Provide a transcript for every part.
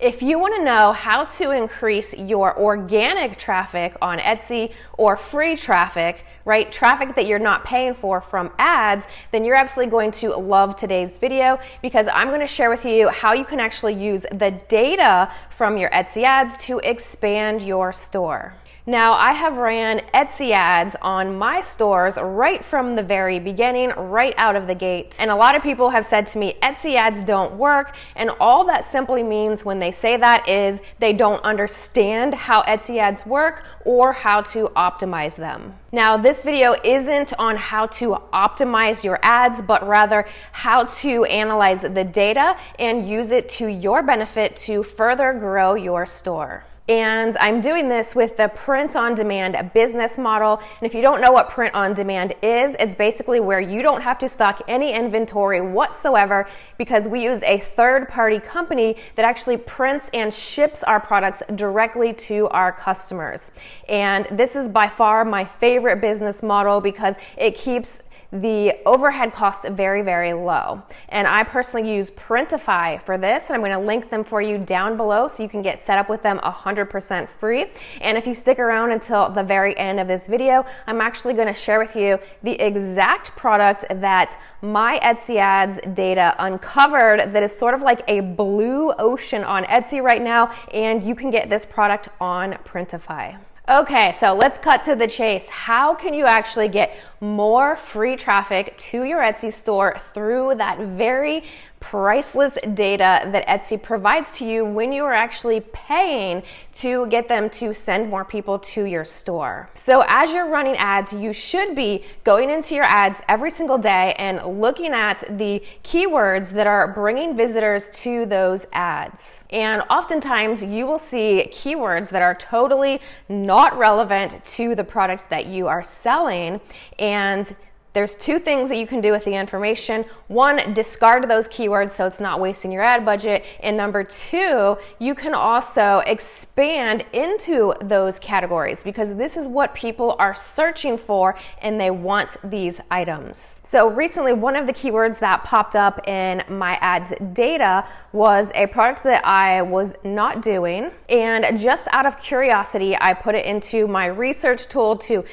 If you want to know how to increase your organic traffic on Etsy or free traffic, right, traffic that you're not paying for from ads, then you're absolutely going to love today's video, because I'm going to share with you how you can actually use the data from your Etsy ads to expand your store. Now, I have ran Etsy ads on my stores right from the very beginning, right out of the gate. And a lot of people have said to me, Etsy ads don't work. And all that simply means when they say that is they don't understand how Etsy ads work or how to optimize them. Now, this video isn't on how to optimize your ads, but rather how to analyze the data and use it to your benefit to further grow your store. And I'm doing this with the print-on-demand business model. And if you don't know what print-on-demand is, it's basically where you don't have to stock any inventory whatsoever, because we use a third-party company that actually prints and ships our products directly to our customers. And this is by far my favorite business model because it keeps the overhead costs very, very low. And I personally use Printify for this, and I'm going to link them for you down below so you can get set up with them 100% free. And if you stick around until the very end of this video, I'm actually going to share with you the exact product that my Etsy ads data uncovered that is sort of like a blue ocean on Etsy right now, and you can get this product on Printify. Okay, so let's cut to the chase. How can you actually get more free traffic to your Etsy store through that very priceless data that Etsy provides to you when you are actually paying to get them to send more people to your store? So as you're running ads, you should be going into your ads every single day and looking at the keywords that are bringing visitors to those ads. And oftentimes you will see keywords that are totally not relevant to the products that you are selling. And there's two things that you can do with the information. One, discard those keywords so it's not wasting your ad budget. And number two, you can also expand into those categories, because this is what people are searching for and they want these items. So recently, one of the keywords that popped up in my ads data was a product that I was not doing. And just out of curiosity, I put it into my research tool to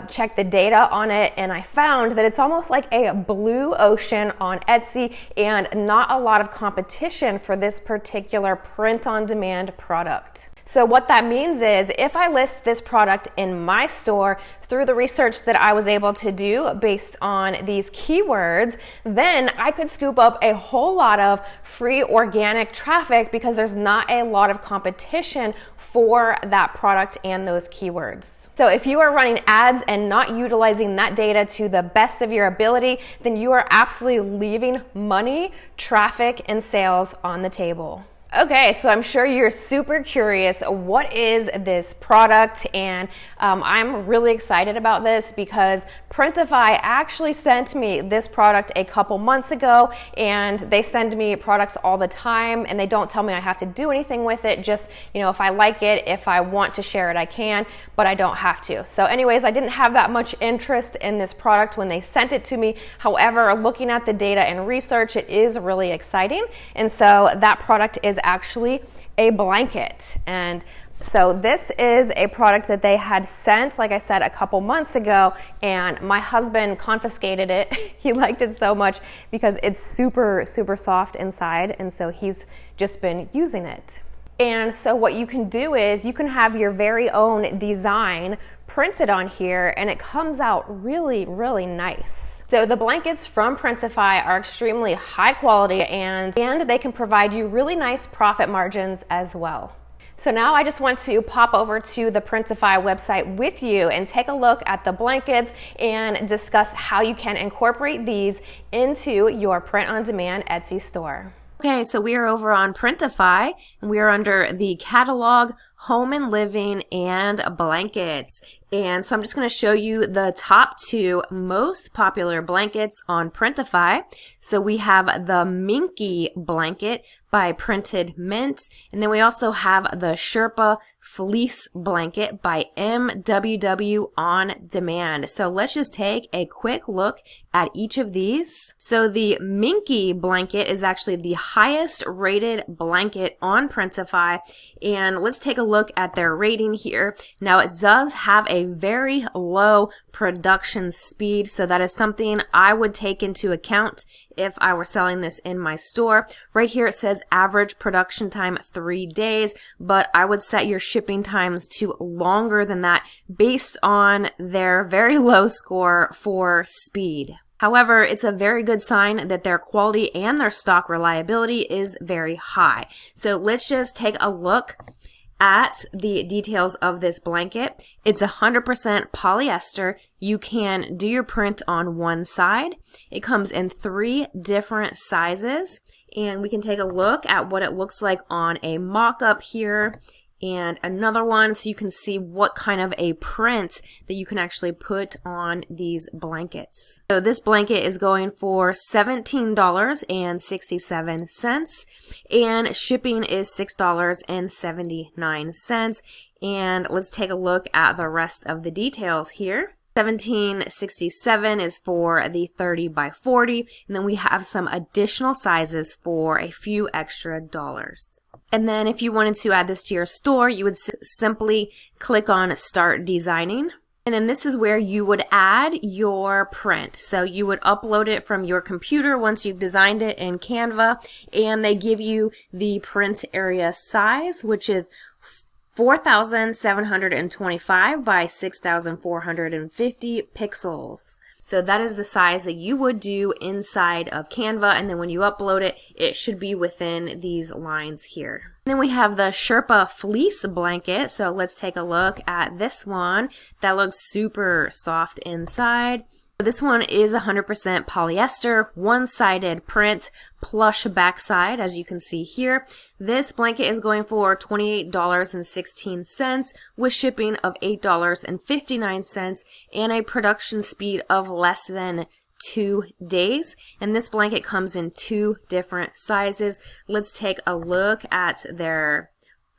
check the data on it, and I found that it's almost like a blue ocean on Etsy and not a lot of competition for this particular print-on-demand product. So what that means is if I list this product in my store through the research that I was able to do based on these keywords, then I could scoop up a whole lot of free organic traffic because there's not a lot of competition for that product and those keywords. So if you are running ads and not utilizing that data to the best of your ability, then you are absolutely leaving money, traffic, and sales on the table. Okay, so I'm sure you're super curious, what is this product? And I'm really excited about this because Printify actually sent me this product a couple months ago, and they send me products all the time, and they don't tell me I have to do anything with it. Just, if I like it, if I want to share it, I can, but I don't have to. So anyways, I didn't have that much interest in this product when they sent it to me. However, looking at the data and research, it is really exciting. And so that product is actually a blanket. And so this is a product that they had sent, like I said, a couple months ago, and my husband confiscated it. He liked it so much because it's super, super soft inside, and so he's just been using it. And so what you can do is you can have your very own design printed on here, and it comes out really, really nice. So the blankets from Printify are extremely high quality, and they can provide you really nice profit margins as well. So now I just want to pop over to the Printify website with you and take a look at the blankets and discuss how you can incorporate these into your print-on-demand Etsy store. Okay, so we are over on Printify, and we are under the catalog home and living, and blankets. And so I'm just going to show you the top 2 most popular blankets on Printify. So we have the Minky blanket by Printed Mint, and then we also have the Sherpa fleece blanket by MWW On Demand. So let's just take a quick look at each of these. So the Minky blanket is actually the highest rated blanket on Printify, and let's take a look at their rating here. Now it does have a very low production speed, so that is something I would take into account if I were selling this in my store. Right here it says average production time 3 days, but I would set your shipping times to longer than that based on their very low score for speed. However, it's a very good sign that their quality and their stock reliability is very high. So let's just take a look at the details of this blanket. It's 100% polyester. You can do your print on one side. It comes in 3 different sizes, and we can take a look at what it looks like on a mock-up here and another one, so you can see what kind of a print that you can actually put on these blankets. So this blanket is going for $17.67, and shipping is $6.79. And let's take a look at the rest of the details here. $17.67 is for the 30 by 40, and then we have some additional sizes for a few extra dollars. And then if you wanted to add this to your store, you would simply click on Start Designing. And then this is where you would add your print. So you would upload it from your computer once you've designed it in Canva, and they give you the print area size, which is 4,725 by 6,450 pixels. So that is the size that you would do inside of Canva, and then when you upload it, it should be within these lines here. And then we have the Sherpa fleece blanket. So let's take a look at this one. That looks super soft inside. This one is 100% polyester, one-sided print, plush backside, as you can see here. This blanket is going for $28.16 with shipping of $8.59 and a production speed of less than 2 days. And this blanket comes in 2 different sizes. Let's take a look at their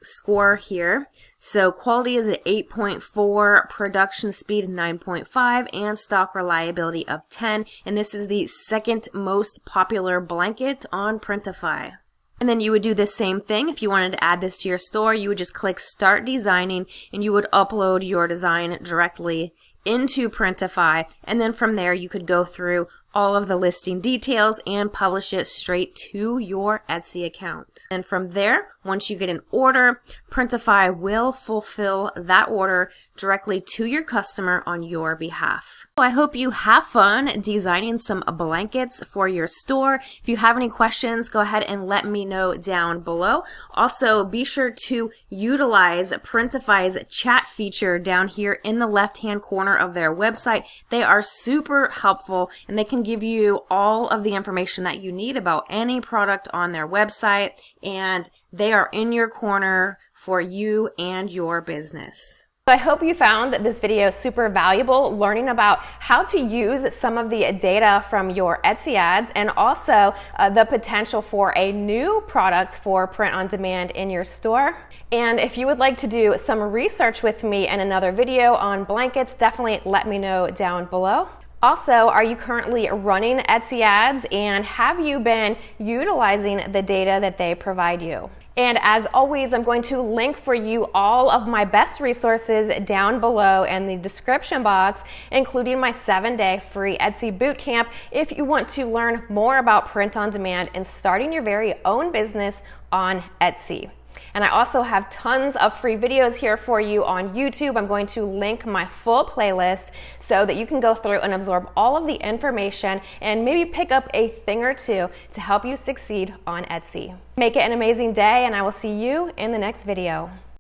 score here. So quality is at 8.4, production speed 9.5, and stock reliability of 10. And this is the 2nd most popular blanket on Printify. And then you would do the same thing if you wanted to add this to your store. You would just click Start Designing, and you would upload your design directly into Printify, and then from there you could go through all of the listing details and publish it straight to your Etsy account. And from there, once you get an order, Printify will fulfill that order directly to your customer on your behalf. So I hope you have fun designing some blankets for your store. If you have any questions, go ahead and let me know down below. Also, be sure to utilize Printify's chat feature down here in the left-hand corner of their website. They are super helpful, and they can give you all of the information that you need about any product on their website, and they are in your corner for you and your business. So I hope you found this video super valuable, learning about how to use some of the data from your Etsy ads, and also the potential for a new product for print on demand in your store. And if you would like to do some research with me in another video on blankets, definitely let me know down below. Also, are you currently running Etsy ads, and have you been utilizing the data that they provide you? And as always, I'm going to link for you all of my best resources down below in the description box, including my 7-day free Etsy bootcamp if you want to learn more about print on demand and starting your very own business on Etsy. And I also have tons of free videos here for you on YouTube. I'm going to link my full playlist so that you can go through and absorb all of the information and maybe pick up a thing or two to help you succeed on Etsy. Make it an amazing day, and I will see you in the next video.